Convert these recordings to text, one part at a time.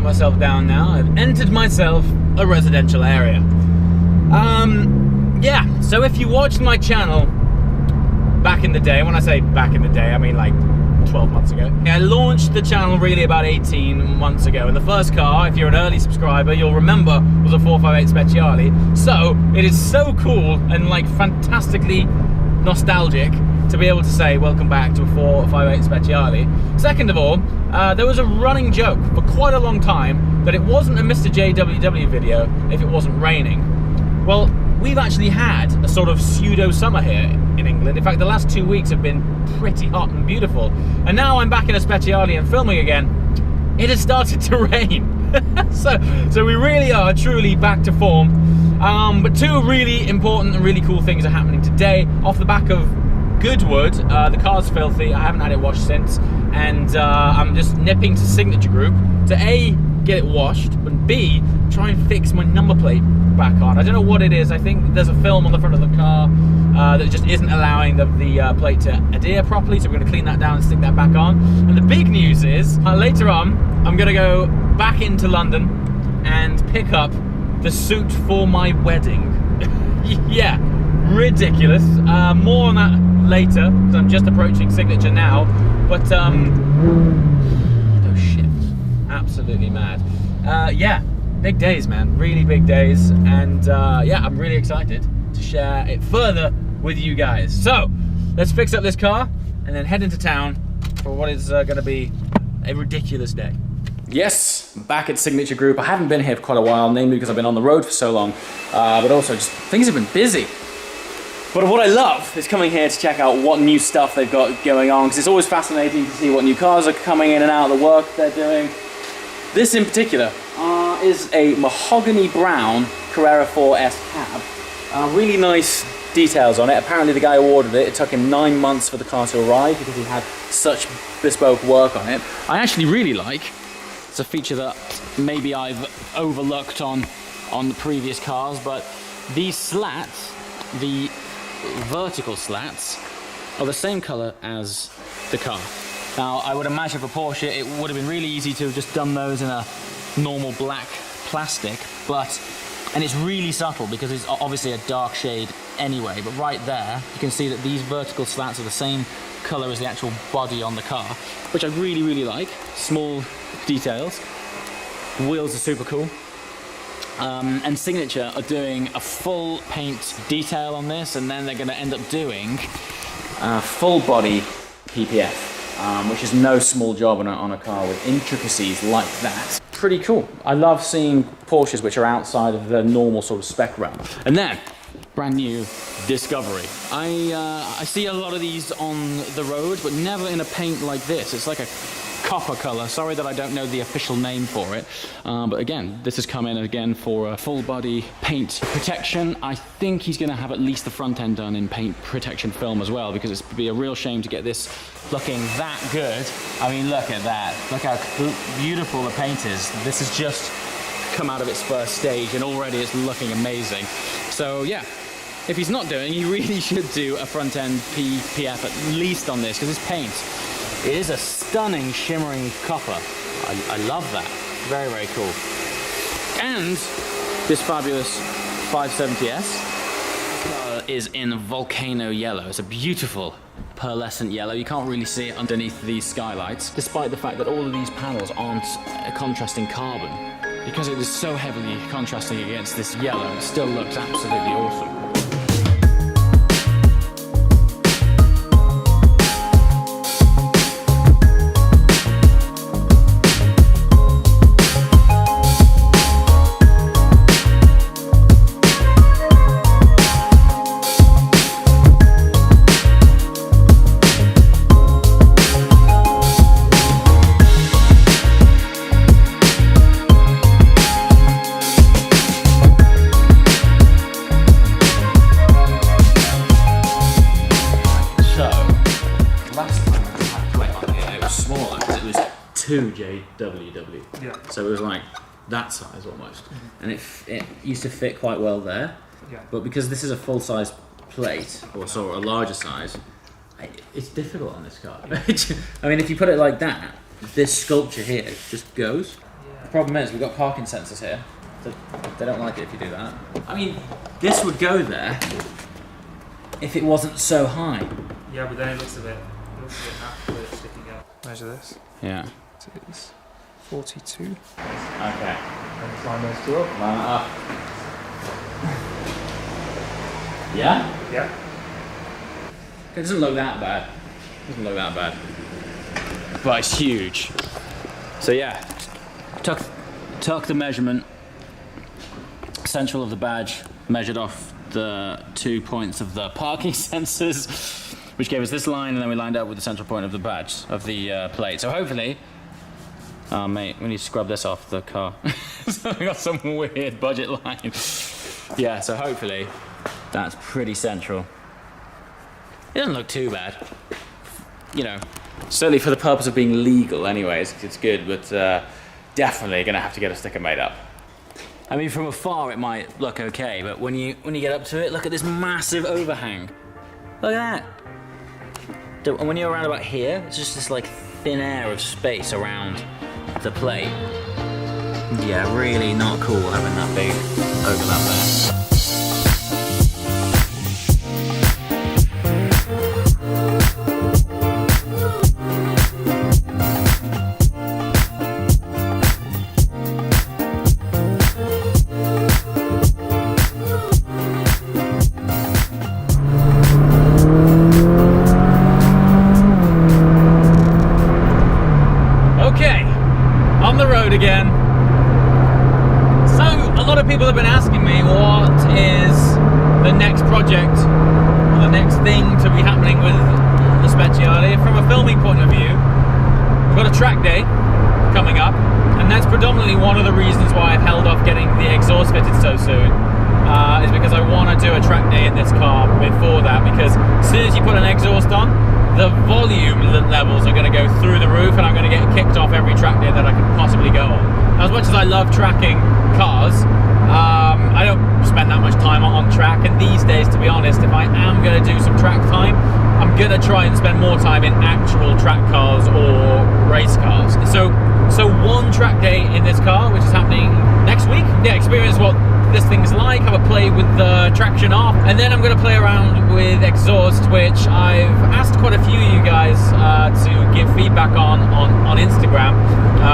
myself down now. I've entered myself a residential area. Yeah, so if you watched my channel back in the day, when I say back in the day, I mean like 12 months ago. I launched the channel really about 18 months ago, and the first car, if you're an early subscriber, you'll remember, was a 458 Speciale. So it is so cool and like fantastically nostalgic to be able to say welcome back to a 458 Speciale. Second of all, there was a running joke for quite a long time that it wasn't a Mr. JWW video if it wasn't raining. Well, we've actually had a sort of pseudo summer here in England. In fact, the last 2 weeks have been pretty hot and beautiful. And now I'm back in a Speciale and filming again. It has started to rain. so we really are truly back to form. But two really important and really cool things are happening today. Off the back of Goodwood, the car's filthy. I haven't had it washed since. And I'm just nipping to Signature Group to A, get it washed, but B, try and fix my number plate back on. I don't know what it is. I think there's a film on the front of the car that just isn't allowing the plate to adhere properly, so we're going to clean that down and stick that back on. And the big news is, later on, I'm going to go back into London and pick up the suit for my wedding. Yeah, ridiculous. More on that later, because I'm just approaching Signature now. But, those shifts, absolutely mad. Yeah, big days, man, really big days. And yeah, I'm really excited to share it further with you guys. So, let's fix up this car and then head into town for what is gonna be a ridiculous day. Yes, back at Signature Group. I haven't been here for quite a while, namely because I've been on the road for so long, but also just things have been busy. But what I love is coming here to check out what new stuff they've got going on, because it's always fascinating to see what new cars are coming in and out, the work they're doing. This in particular is a mahogany brown Carrera 4S cab. Really nice details on it. Apparently the guy who ordered it, it took him 9 months for the car to arrive because he had such bespoke work on it. I actually really like, it's a feature that maybe I've overlooked on the previous cars, but these slats, the vertical slats, are the same color as the car. Now, I would imagine for Porsche, it would have been really easy to have just done those in a normal black plastic, and it's really subtle because it's obviously a dark shade anyway, but right there, you can see that these vertical slats are the same color as the actual body on the car, which I really, really like. Small details. Wheels are super cool. And Signature are doing a full paint detail on this, and then they're going to end up doing full body PPF, which is no small job on a car with intricacies like that. Pretty cool. I love seeing Porsches which are outside of the normal sort of spec realm. And then, brand new Discovery. I see a lot of these on the road, but never in a paint like this. It's like a copper color. Sorry that I don't know the official name for it. But again, this has come in again for a full body paint protection. I think he's going to have at least the front end done in paint protection film as well, because it'd be a real shame to get this looking that good. I mean, look at that. Look how beautiful the paint is. This has just come out of its first stage and already it's looking amazing. So yeah, if he's not doing, he really should do a front end PPF at least on this, because this paint, it is a stunning shimmering copper. I love that. Very, very cool. And this fabulous 570S is in volcano yellow. It's a beautiful pearlescent yellow. You can't really see it underneath these skylights, despite the fact that all of these panels aren't a contrasting carbon. Because it is so heavily contrasting against this yellow, it still looks absolutely awesome. JWW. Yeah. So it was like that size almost, and it used to fit quite well there. Yeah. But because this is a full size plate, or sort of a larger size, it's difficult on this car. I mean, if you put it like that, this sculpture here just goes. The problem is we've got parking sensors here. So they don't like it if you do that. I mean, this would go there if it wasn't so high. Yeah, but then it looks a bit half way sticking out. Measure this. Yeah. It is 42. Okay. And line those two up. Line it up. Yeah? Yeah. It doesn't look that bad. But it's huge. So yeah, took the measurement, central of the badge, measured off the 2 points of the parking sensors, which gave us this line, and then we lined up with the central point of the badge, of the plate. So hopefully, oh mate, we need to scrub this off the car. So we got some weird budget line. Yeah, so hopefully that's pretty central. It doesn't look too bad. You know, certainly for the purpose of being legal anyways, it's good, but definitely gonna have to get a sticker made up. I mean, from afar it might look okay, but when you get up to it, look at this massive overhang. Look at that. And when you're around about here, it's just this like thin air of space around the plate. Yeah, really not cool having that big overlap there. Again. So a lot of people have been asking me what is the next project or the next thing to be happening with the Speciale. From a filming point of view, we've got a track day coming up, and that's predominantly one of the reasons why I've held off getting the exhaust fitted so soon, is because I want to do a track day in this car before that, because as soon as you put an exhaust on, the volume levels are going to go through the roof, and I'm going to get kicked off every track day that I can possibly go on. As much as I love tracking cars, I don't spend that much time on track, and these days, to be honest, if I am going to do some track time, I'm going to try and spend more time in actual track cars or race cars. So one track day in this car, which is happening next week. Yeah, experience what this thing's like, have a play with the traction off, and then I'm going to play around with exhaust, which I've asked quite a few of you guys to give feedback on Instagram.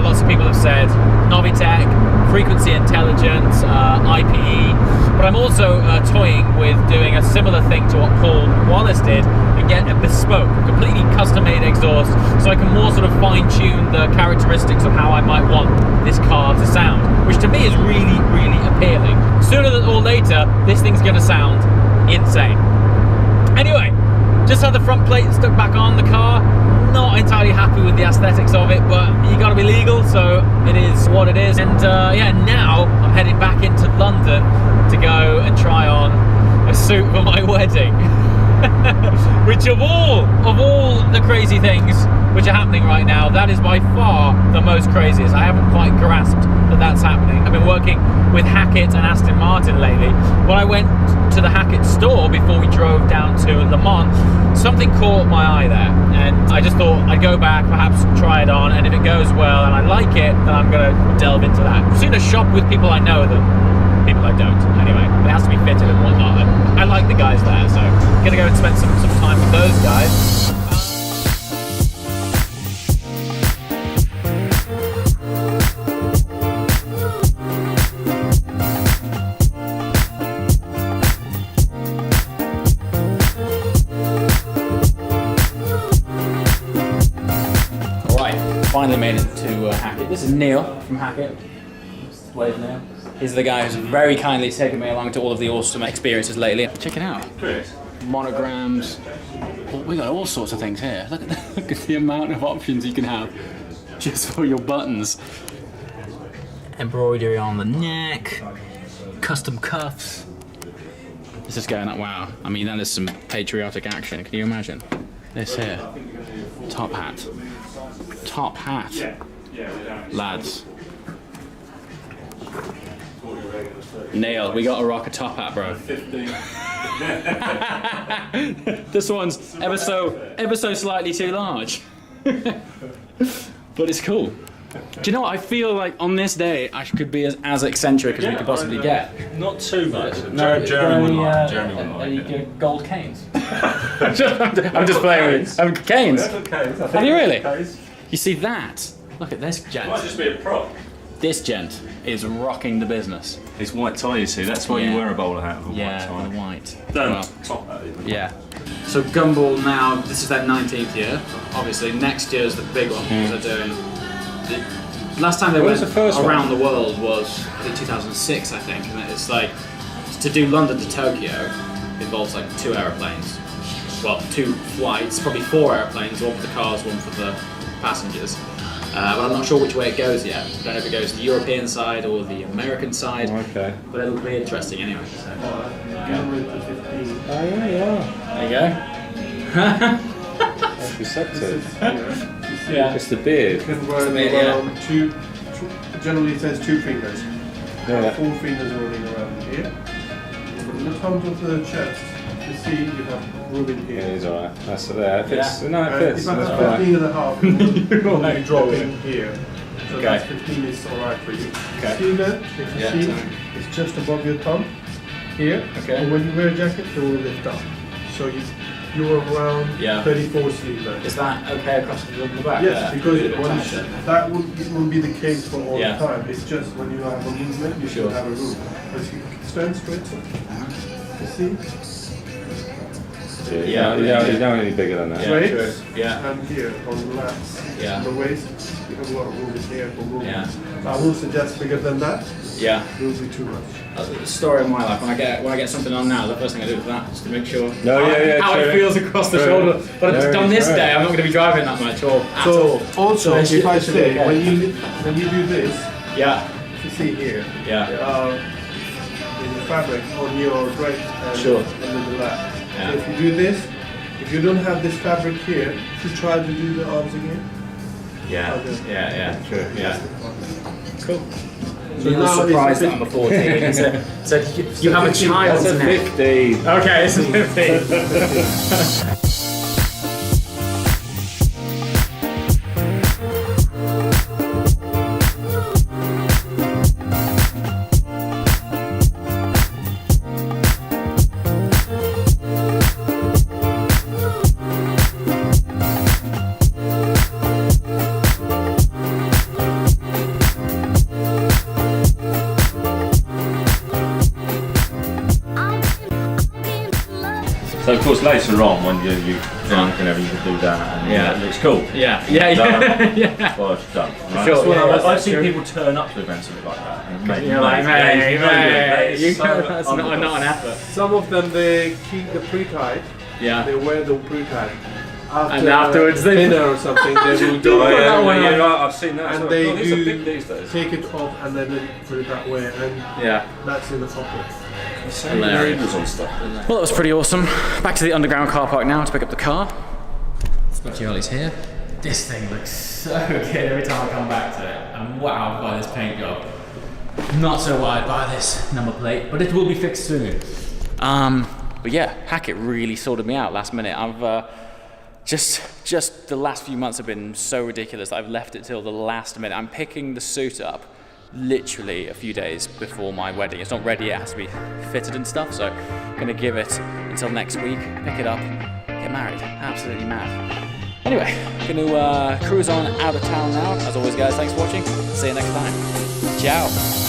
Lots of people have said Novitec, frequency intelligence, IPE, but I'm also toying with doing a similar thing to what Paul Wallace did and get a bespoke, completely custom-made exhaust, so I can more sort of fine-tune the characteristics of how I might want this car to sound, which to me is really, really appealing. Sooner or later, this thing's gonna sound insane. Anyway, just had the front plate stuck back on the car. Not entirely happy with the aesthetics of it, but you gotta be legal, so it is what it is. And yeah, now I'm heading back into London to go and try on a suit for my wedding. Which of all the crazy things which are happening right now, that is by far the most craziest. I haven't quite grasped that that's happening. I've been working with Hackett and Aston Martin lately. When I went to the Hackett store before we drove down to Le Mans, something caught my eye there, and I just thought I'd go back, perhaps try it on, and if it goes well and I like it, then I'm gonna delve into that. I've seen a shop with people I know than people I don't. Anyway, it has to be fitted and whatnot, and I like the guys there, so I'm gonna go and spend some time with those guys. Finally made it to Hackett. This is Neil from Hackett. Wave Neil. He's the guy who's very kindly taken me along to all of the awesome experiences lately. Check it out. Chris. Monograms. We got all sorts of things here. Look at the amount of options you can have just for your buttons. Embroidery on the neck. Custom cuffs. This is going up. Wow. I mean, that is some patriotic action. Can you imagine? This here. Top hat. Top hat, lads. Neil, we gotta rock a top hat, bro. This one's ever so slightly too large, but it's cool. Do you know what? I feel like on this day I could be as eccentric as we could possibly get. Not too much. No, Jeremy would like. Jeremy would like. Any gold canes? I'm just playing with canes. Have you really? You see that? Look at this gent. It might just be a prop. This gent is rocking the business. It's white tie, you see. That's why you wear a bowler hat with a white tie. Yeah, white. Don't top that even. Yeah. So Gumball now, this is their 19th year. Obviously, next year is the big one because they're doing. Last time they went around the world was I think 2006, I think, and it's like to do London to Tokyo involves like 2 aeroplanes. Well, 2 flights, probably 4 airplanes, one for the cars, one for the passengers. But I'm not sure which way it goes yet. I don't know if it goes the European side or the American side. Okay. But it'll be interesting anyway. So. Oh yeah. There you go. That's receptive. Yeah. Just the beard. You can run around two, generally it says 2 fingers. Yeah. 4 fingers rolling around here. From the top of the chest, you see you have room in here. Yeah, he's alright. That's there. It fits. Yeah. No, it fits. If I That's have fine. 15 and a half, you drop in here. So Okay. that's 15 is alright for you. Okay. See that? If you see, it's just above your thumb here. Okay. And when you wear a jacket, it will lift up. So you're around 34 sleeve length. Is that okay across the back? Yes, because it that won't be the case for all Yeah. the time. It's just when you have a movement, you should have a room. But if you stand straight, you see? Yeah, you don't any bigger than that. Straight, Yeah. and here on the lats, Yeah. the waist, you have a lot of room in here for movement. Yeah. So I will suggest bigger than that. Yeah. It will be too much. That's the story of my life. When I get something on now, the first thing I do is that, just to make sure No, how true. it feels across the True. shoulder. But Very on this true. day, I'm not going to be driving that much or at So all. also, So it if I should be say okay. when you do this, Yeah. if you see here, Yeah. in the fabric on your right and Sure. under the lap. Yeah. So if you do this, if you don't have this fabric here, you try to do the arms again. Yeah. Okay. Yeah. True. Yeah. Cool. So Neil's now surprised it's that I'm a 14. He said you have a child's That's a neck. 50. Okay, it's a 15. So of course later on when you're drunk and everything, you can do that and it looks cool. Yeah. Well, it's done. Right? Sure, That's what yeah, I've that's seen true. people turn up to events a bit like that. And make, You're like, mate, that you is know, so that's not an effort. Some of them they keep the pre-tied. Yeah. They wear the pre-tied. And afterwards they dinner or something, they will do Oh, it. yeah, one yeah, on. right, I've seen that. as And well. they God, these are do big these days. take it off and then they put it that way, and Yeah. that's in the pocket. So many labels on stuff. Well, that was pretty awesome. Back to the underground car park now to pick up the car. Charlie's here. This thing looks so good every time I come back to it. I'm wowed by this paint job. Not so wide by this number plate, but it will be fixed soon. But yeah, Hackett really sorted me out last minute. I've just the last few months have been so ridiculous that I've left it till the last minute. I'm picking the suit up literally a few days before my wedding. It's not ready yet, it has to be fitted and stuff, so I'm gonna give it until next week, pick it up, get married. Absolutely mad. Anyway, gonna cruise on out of town now. As always guys, thanks for watching. See you next time. Ciao.